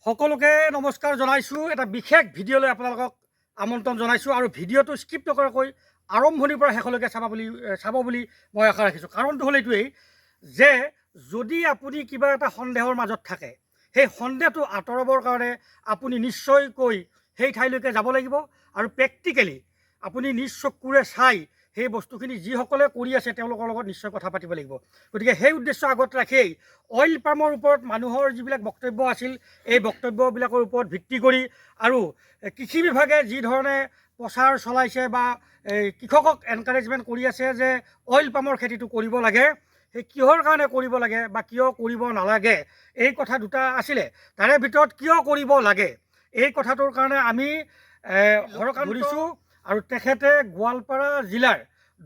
সকলোকে নমস্কাৰ জনাইছোঁ। এটা বিশেষ ভিডিঅ'লৈ আপোনালোকক আমন্ত্ৰণ জনাইছোঁ আৰু ভিডিঅ'টো স্কিপ নকৰাকৈ আৰম্ভণিৰ পৰা শেষলৈকে চাব বুলি মই আশা ৰাখিছোঁ। কাৰণটো হ'ল এইটোৱেই যে যদি আপুনি কিবা এটা সন্দেহৰ মাজত থাকে, সেই সন্দেহটো আঁতৰাবৰ কাৰণে আপুনি নিশ্চয়কৈ সেই ঠাইলৈকে যাব লাগিব আৰু প্ৰেক্টিকেলি আপুনি নিজ চকুৰে চাই সেই বস্তুখিনি যিসকলে কৰি আছে তেওঁলোকৰ লগত নিশ্চয় কথা পাতিব লাগিব। গতিকে সেই উদ্দেশ্য আগত ৰাখিয়েই অইল পামৰ ওপৰত মানুহৰ যিবিলাক বক্তব্য আছিল, এই বক্তব্যবিলাকৰ ওপৰত ভিত্তি কৰি আৰু কৃষি বিভাগে যি ধৰণে প্ৰচাৰ চলাইছে বা কৃষকক এনকাৰেজমেণ্ট কৰি আছে যে অইল পামৰ খেতিটো কৰিব লাগে, সেই কিহৰ কাৰণে কৰিব লাগে বা কিয় কৰিব নালাগে, এই কথা দুটা আছিলে। তাৰে ভিতৰত কিয় কৰিব লাগে এই কথাটোৰ কাৰণে আমি হৰকান ধৰিছোঁ আৰু তেখেতে গোৱালপাৰা জিলাৰ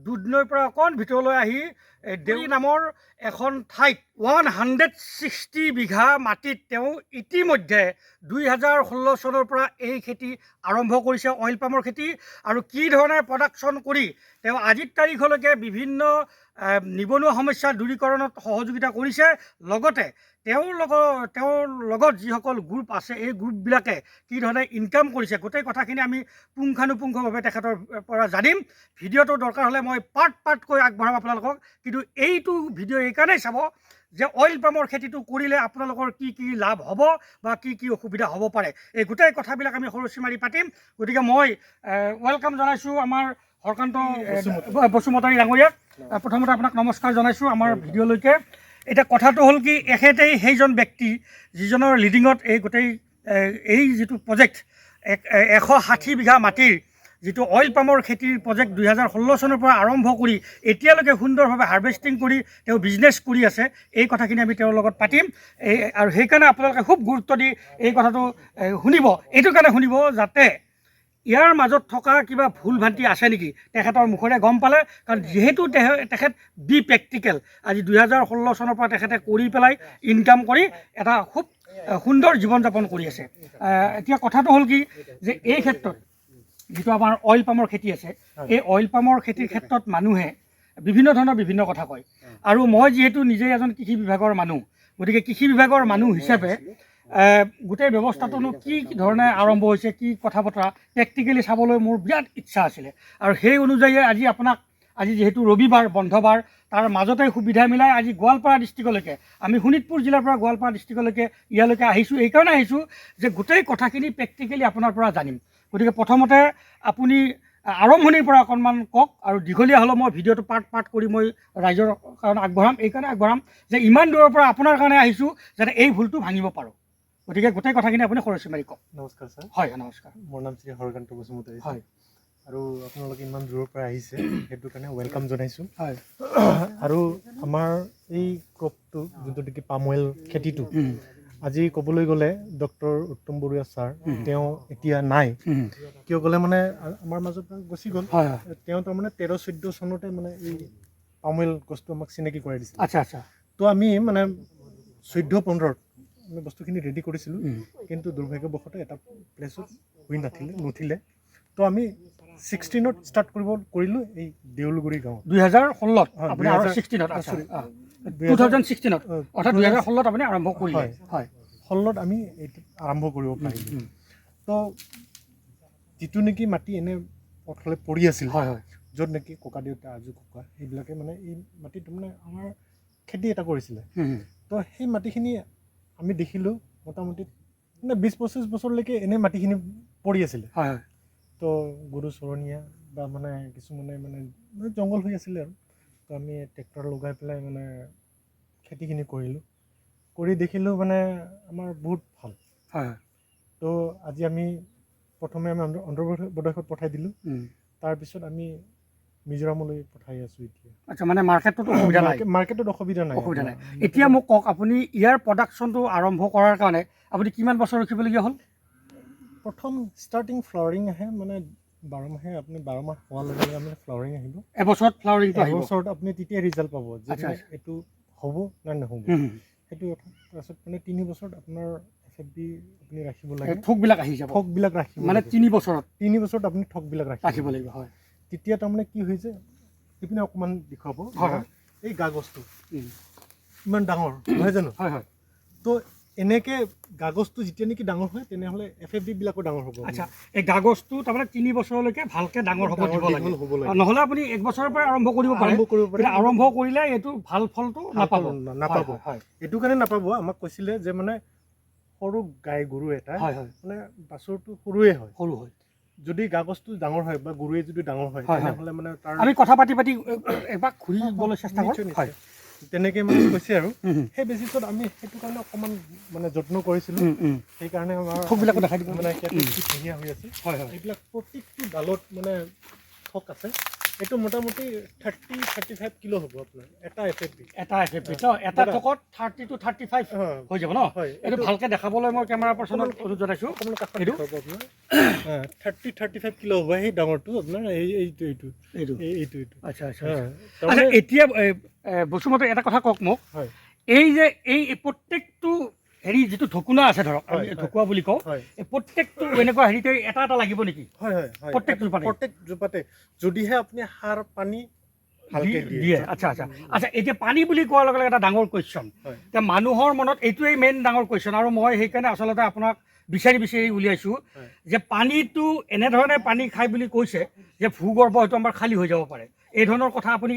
দুধনৈৰ পৰা অকণ ভিতৰলৈ আহি দেউৰী নামৰ এখন ঠাইত 160 বিঘা মাটিত তেওঁ ইতিমধ্যে 2016 চনৰ পৰা এই খেতি আৰম্ভ কৰিছে, অইল পামৰ খেতি। আৰু কি ধৰণে প্ৰডাকশ্যন কৰি তেওঁ আজিৰ তাৰিখলৈকে বিভিন্ন নিবনুৱা সমস্যা দূৰীকৰণত সহযোগিতা কৰিছে। লগতে তেওঁৰ লগত যিসকল গ্ৰুপ আছে এই গ্ৰুপবিলাকে কি ধৰণে ইনকাম কৰিছে, গোটেই কথাখিনি আমি পুংখানুপুংখভাৱে তেখেতৰ পৰা জানিম। ভিডিঅ'টো দৰকাৰ হ'লে মই পাৰ্টকৈ আগবঢ়াম আপোনালোকক, কিন্তু এইটো ভিডিঅ' এইকাৰণেই চাব যে অইল পামৰ খেতিটো কৰিলে আপোনালোকৰ কি কি লাভ হ'ব বা কি কি অসুবিধা হ'ব পাৰে, এই গোটেই কথাবিলাক আমি খৰচি মাৰি পাতিম। গতিকে মই ৱেলকাম জনাইছোঁ আমাৰ হৰকান্ত বসুমতাৰী ডাঙৰীয়াক। প্ৰথমতে আপোনাক নমস্কাৰ জনাইছোঁ আমাৰ ভিডিঅ'লৈকে। এতিয়া কথাটো হ'ল কি, এখেতেই সেইজন ব্যক্তি যিজনৰ লিডিঙত এই গোটেই এই যিটো প্ৰজেক্ট 160 বিঘা মাটিৰ যিটো অইল পামৰ খেতিৰ প্ৰজেক্ট 2016 চনৰ পৰা আৰম্ভ কৰি এতিয়ালৈকে সুন্দৰভাৱে হাৰ্ভেষ্টিং কৰি তেওঁ বিজনেছ কৰি আছে। এই কথাখিনি আমি তেওঁৰ লগত পাতিম আৰু সেইকাৰণে আপোনালোকে খুব গুৰুত্ব দি এই কথাটো শুনিব। এইটো কাৰণে শুনিব যাতে ইয়াৰ মাজত থকা কিবা ভুল ভ্ৰান্তি আছে নেকি তেখেতৰ মুখেৰে গম পালে। কাৰণ যিহেতু তেখেত বি প্ৰেক্টিকেল, আজি 2016 চনৰ পৰা তেখেতে কৰি পেলাই ইনকাম কৰি এটা খুব সুন্দৰ জীৱন যাপন কৰি আছে। এতিয়া কথাটো হ'ল কি যে এই ক্ষেত্ৰত যিটো আমাৰ অইল পামৰ খেতি আছে, এই অইল পামৰ খেতিৰ ক্ষেত্ৰত মানুহে বিভিন্ন ধৰণৰ বিভিন্ন কথা কয়। আৰু মই যিহেতু নিজেই এজন কৃষি বিভাগৰ মানুহ, গতিকে কৃষি বিভাগৰ মানুহ হিচাপে গোটেই ব্যৱস্থাটোনো কি ধৰণে আৰম্ভ হৈছে, কি কথা বতৰা প্ৰেক্টিকেলি চাবলৈ মোৰ বিৰাট ইচ্ছা আছিলে। আৰু সেই অনুযায়ী আজি যিহেতু ৰবিবাৰ বন্ধ বাৰ, তাৰ মাজতে সুবিধা মিলাই আজি গোৱালপাৰা ডিষ্ট্ৰিক্টলৈকে, আমি শোণিতপুৰ জিলাৰ পৰা গোৱালপাৰা ডিষ্ট্ৰিক্টলৈকে ইয়ালৈকে আহিছোঁ। এইকাৰণে আহিছোঁ যে গোটেই কথাখিনি প্ৰেক্টিকেলি আপোনাৰ পৰা জানিম। গতিকে প্ৰথমতে আপুনি আৰম্ভণিৰ পৰা অকণমান কওক, আৰু দীঘলীয়া হ'লেও মই ভিডিঅ'টো পাৰ্ট কৰি মই ৰাইজৰ কাৰণে আগবঢ়াম। এইকাৰণে আগবঢ়াম যে ইমান দূৰৰ পৰা আপোনাৰ কাৰণে আহিছোঁ যাতে এই ভুলটো ভাঙিব পাৰোঁ। গতিকে গোটেই কথাখিনি আপুনি খৰচি মাৰি কওক। নমস্কাৰ ছাৰ। হয়, নমস্কাৰ। মোৰ নাম শ্ৰী হৰকান্ত বসুমতাৰী। হয়। আৰু আপোনালোকে ইমান দূৰৰ পৰা আহিছে সেইটো কাৰণে ৱেলকাম জনাইছোঁ। হয়। আৰু আমাৰ এই ক্ৰপটো যোনটো নেকি পাম অইল খেতিটো, আজি ক'বলৈ গ'লে ডক্টৰ উত্তম বৰুৱা ছাৰ তেওঁ এতিয়া নাই। কিয় ক'লে মানে আমাৰ মাজৰ পৰা গুচি গ'ল। তেওঁ তাৰমানে 13-14 চনতে মানে এই পাম অইল গছটো আমাক চিনাকি কৰাই দিছিল। আচ্ছা আচ্ছা। তো আমি মানে 14-15ত আমি বস্তুখিনি ৰেডি কৰিছিলোঁ, কিন্তু দুৰ্ভাগ্যবশতঃ এটা প্লেচত হৈ নুঠিলে। তো আমি 16ত ষ্টাৰ্ট কৰিলোঁ এই দেউলগুৰি গাঁৱত। 2016ত আপুনি আৰু 16ত 2016ত অৰ্থাৎ 2016ত আপুনি আৰম্ভ কৰিলে। হয়, 16ত আমি এইটো আৰম্ভ কৰিব পাৰিলোঁ। তো যিটো নেকি মাটি এনে পথলে পৰি আছিল, হয় হয়, য'ত নেকি ককা দেউতা আজু ককা এইবিলাকে মানে এই মাটিত মানে আমাৰ খেতি এটা কৰিছিলে। তো সেই মাটিখিনি আমি দেখিলোঁ মোটামুটি মানে 20-25 বছৰলৈকে এনেই মাটিখিনি পৰি আছিলে। হয় হয়। তো গৰু চৰণীয়া বা মানে কিছুমানে মানে জংঘল হৈ আছিলে আৰু। তো আমি ট্ৰেক্টৰ লগাই পেলাই মানে খেতিখিনি কৰিলোঁ, কৰি দেখিলোঁ মানে আমাৰ বহুত ভাল। হয়। তো আজি আমি প্ৰথমে আমি অন্ধ্ৰপ্ৰদেশত পঠাই দিলোঁ, তাৰপিছত আমি মিজোৰামলৈ পঠাই আছোঁ এতিয়া। আচ্ছা, মানে মাৰ্কেটত অসুবিধা নাই? মাৰ্কেটত অসুবিধা নাই। এতিয়া মোক কওক, আপুনি ইয়াৰ প্ৰডাকশ্যনটো আৰম্ভ কৰাৰ কাৰণে আপুনি কিমান বছৰ ৰখিবলগীয়া হ'ল? প্ৰথম ষ্টাৰ্টিং ফ্লাৱাৰিং আহে, মানে 12 মাহে, আপুনি 12 মাহ হোৱাৰ লগে লগে আপুনি ফ্লাৱাৰিং আহিব। এবছৰত ফ্লাৱাৰিংটো আহিব? এবছৰত আপুনি তেতিয়া ৰিজাল্ট পাব যে এইটো হ'ব নে নহ'ব সেইটো কথা। তাৰপিছত মানে 3 বছৰত আপোনাৰ FFB আপুনি ৰাখিব লাগে, ঠোকবিলাক আহি যাব। ঠোকবিলাক ৰাখিব মানে 3 বছৰত আপুনি ঠোকবিলাক ৰাখিব লাগিব। হয়। তেতিয়া তাৰমানে কি হৈছে, ইপিনে অকণমান দেখুৱাব। এই গাগছটো ইমান ডাঙৰ নহয় জানো? হয় হয়। তো এনেকে কাগজটো যেতিয়া নেকি ডাঙৰ হয় তেনেহ'লে FFB বিলাকো ডাঙৰ হ'ব। আচ্ছা, এই কাগজটো তাৰমানে 3 বছৰলৈকে ভালকে ডাঙৰ হ'ব দিব লাগে, হ'ব লাগে। নহ'লে আপুনি 1 বছৰৰ পৰা আৰম্ভ কৰিব পাৰে, কিন্তু আৰম্ভ কৰিলে এইটো ভাল ফলটো নাপাব। হয়, এইটো কাৰণে নাপাব। আমাক কৈছিলে যে মানে সৰু গাই গৰু এটা মানে বাছৰটো সৰুৱে হয়, সৰু হয়। যদি কাগজটো ডাঙৰ হয় বা গৰুৱে যদি ডাঙৰ হয় তেনেহ'লে মানে তাৰ আমি কথা পাতি এবাৰ ঘূৰিবলৈ চেষ্টা কৰিম। হয়, তেনেকৈ মানে কৈছে আৰু সেই বেচিছত আমি সেইটো কাৰণে অকণমান মানে যত্ন কৰিছিলোঁ। সেইকাৰণে আমাৰ থোকবিলাকো দেখাই দিব মানে কি ধুনীয়া হৈ আছে। এইবিলাক প্ৰত্যেকটো ডালত মানে থোক আছে। এইটো মোটামুটি 30-35 কিলো হ'ব আপোনাৰ এটা FFB। এটা থোকত 30 to 35 হৈ যাব ন? এইটো ভালকৈ দেখাবলৈ মই কেমেৰা পাৰ্চনক অনুৰোধ জনাইছোঁ। অকণমান কাষত দেখাব আপোনাৰ 30-35 কিলো হ'ব সেই ডাঙৰটো আপোনাৰ এইটো। আচ্ছা, এতিয়া বসুমতী এটা কথা কওক মোক, এই যে এই প্ৰত্যেকটো হেৰি যিটো ঢকুনা আছে, ধৰক আমি ঢকুৱা বুলি কওঁ, এই প্ৰত্যেকটো এনেকুৱা হেৰিতে এটা এটা লাগিব নেকি? প্ৰত্যেক জোপাতে যদিহে আপুনি সাৰ পানী ভালকে দিয়ে। আচ্ছা, এতিয়া পানী বুলি কোৱাৰ লগে লগে এটা ডাঙৰ কুৱেশ্যন, এতিয়া মানুহৰ মনত এইটোৱেই মেইন ডাঙৰ কুৱেশ্যন, আৰু মই সেইকাৰণে আচলতে আপোনাক বিচাৰি উলিয়াইছোঁ যে পানীটো এনেধৰণে পানী খাই বুলি কৈছে যে ভূগৰ্ভ হয়তো আমাৰ খালী হৈ যাব পাৰে। এই ধৰণৰ কথা আপুনি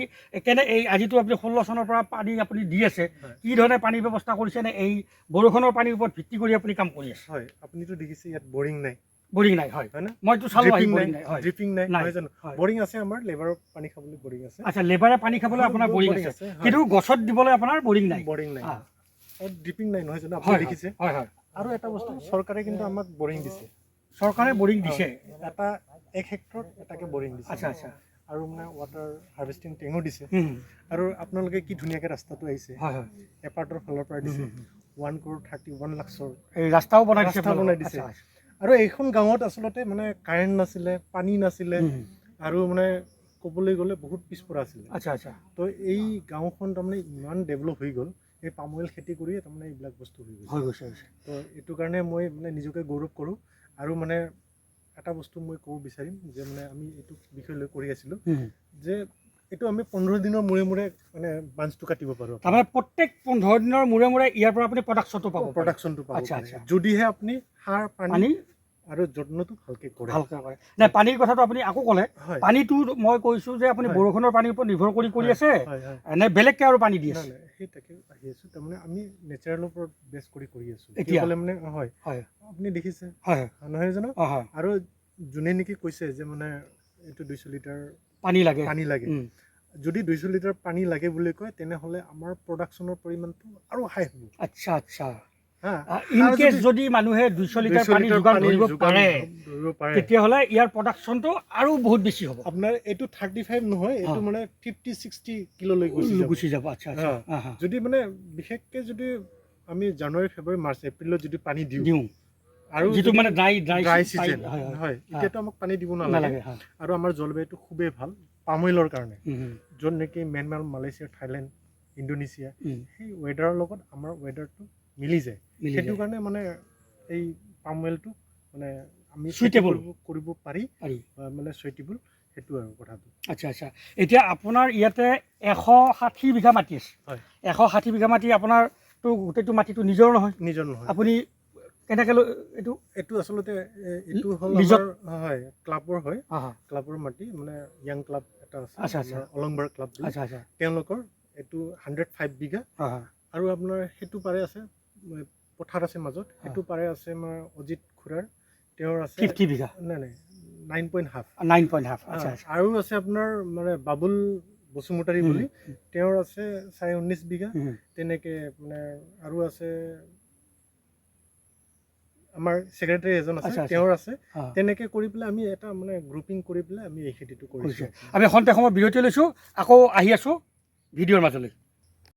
এই আজিতো আপুনি 16 চনৰ পৰা পানী আপুনি দি আছে, কি ধৰণে পানীৰ ব্যৱস্থা কৰিছে, নে এই বৰষুণৰ পানীৰ ওপৰত ভিত্তি কৰি আপুনি কাম কৰি আছে? হয়, আপুনিতো দেখিছে ইয়াত বৰিং নাই। হয় না? মইতো চালো ড্ৰিপিং নাই, নহয় জানো? বৰিং আছে, আমাৰ লেবাৰৰ পানী খাবলৈ বৰিং আছে। আচ্ছা, লেবাৰে পানী খাবলৈ আপোনাৰ বৰিং আছে, কিন্তু গছত দিবলৈ আপোনাৰ বৰিং নাই। ড্ৰিপিং নাই, নহয় জানো? আপুনি দেখিছে। আৰু এটা বস্তু, চৰকাৰে কিন্তু আমাক বৰিং দিছে। চৰকাৰে বৰিং দিছে, এটা 1 হেক্টৰত এটাকে বৰিং দিছে। আচ্ছা, আৰু মানে ৱাটাৰ হাৰ্ভেষ্টিং টেঙো দিছে। আৰু আপোনালোকে কি ধুনীয়াকৈ ৰাস্তাটো আহিছে, এপাৰ্টৰ ফালৰ পৰা দিছে 1,31 লাখৰ এই ৰাস্তাও বনাই দিছে। আৰু এইখন গাঁৱত আচলতে মানে কাৰেণ্ট নাছিলে, পানী নাছিলে, আৰু মানে ক'বলৈ গ'লে বহুত পিছপৰা আছিলে। আচ্ছা, তো এই গাঁওখন তাৰমানে ইমান ডেভেলপ হৈ গ'ল এই পাম অইল খেতি কৰিয়ে তাৰমানে এইবিলাক বস্তু হৈ গৈছে। তো এইটো কাৰণে মই মানে নিজকে গৌৰৱ কৰোঁ। আৰু মানে এটা বস্তু মই ক'ব বিচাৰিম যে মানে আমি এইটো বিষয় লৈ কৰি আছিলোঁ যে এইটো আমি 15 দিনৰ মূৰে মানে বাঞ্চটো কাটিব পাৰোঁ। তাৰমানে প্ৰত্যেক 15 দিনৰ মূৰে ইয়াৰ পৰা আপুনি প্ৰডাকশ্যনটো পাব। আচ্ছা, যদিহে আপুনি সাৰ পানী আৰু যত্নটো ভালকৈ কৰে। নাই, পানীৰ কথাটো আপুনি আকৌ ক'লে, পানীটো মই কৈছোঁ যে আপুনি বৰষুণৰ পানীৰ ওপৰত নিৰ্ভৰ কৰি আছে নে বেলেগকৈ আৰু পানী দি আছে? সেই তাকে আহি আছোঁ, তাৰমানে আমি নেচাৰেলৰ ওপৰত বেছ কৰি আছোঁ এতিয়া মানে। হয়, আপুনি দেখিছে, নহয় জানো? আৰু যোনে নেকি কৈছে যে মানে এইটো 200 লিটাৰ পানী লাগে, যদি 200 লিটাৰ পানী লাগে বুলি কয় তেনেহ'লে আমাৰ প্ৰডাকশ্যনৰ পৰিমাণটো আৰু হাই হ'ব। আচ্ছা, ইন কেছ যদি মানুহে 200 লিটাৰ পানী যোগান ধৰিব পাৰে তেতিয়াহ'লে ইয়াৰ প্ৰডাকশ্যনটো আৰু বহুত বেছি হ'ব। আপোনাৰ এইটো 35 নহয়, এইটো মানে 50-60 কিলোলৈ গুচি যাব। আচ্ছা, যদি মানে বিশেষকৈ যদি আমি জানুৱাৰী, ফেব্ৰুৱাৰী, মাৰ্চ, এপ্ৰিলত যদি পানী দিওঁ, আৰু যিটো মানে ড্ৰাই চিজন হয়, এতিয়াতো আমাক পানী দিব নালাগে। আৰু আমাৰ জলবায়ুটো খুবেই ভাল পাম অইলৰ কাৰণে, য'ত নেকি ম্যানমাৰ, মালয়েছিয়া, থাইলেণ্ড, ইণ্ডোনেছিয়া, সেই ৱেডাৰৰ লগত আমাৰ ৱেডাৰটো মিলি যায়। সেইটো কাৰণে মানে এই পাম অইলটো মানে আমি চুইটেবল কৰিব পাৰি, মানে চুইটেবল, সেইটো আৰু কথাটো। আচ্ছা, এতিয়া আপোনাৰ ইয়াতে 160 বিঘা মাটি আছে। 160 বিঘা মাটি আপোনাৰতো গোটেইটো মাটিটো নিজৰ নহয়। আপুনি কেনেকৈ এইটো আচলতে এইটো হ'ল হয় ক্লাবৰ ক্লাবৰ মাটি, মানে য়াং ক্লাব এটা আছে, অলংবাৰ ক্লাব। তেওঁলোকৰ এইটো 105 বিঘা। আৰু আপোনাৰ সেইটো পাৰে আছে পথাৰ আছে মাজত, সেইটো পাৰে আছে আমাৰ অজিত খুৰাৰ, তেওঁৰ আছে 50 বিঘা। নাই 9.5। আৰু আছে আপোনাৰ মানে বাবুল বসুমতাৰী বুলি, তেওঁৰ আছে 19 বিঘা। তেনেকৈ মানে আৰু আছে আমাৰ ছেক্ৰেটাৰী এজন আছে, তেওঁৰ আছে। তেনেকৈ কৰি পেলাই আমি এটা মানে গ্ৰুপিং কৰি পেলাই আমি এই খেতিটো কৰিছোঁ। আমি খন্তেক সময় বিৰতি লৈছোঁ, আকৌ আহি আছোঁ ভিডিঅ'ৰ মাজলৈ।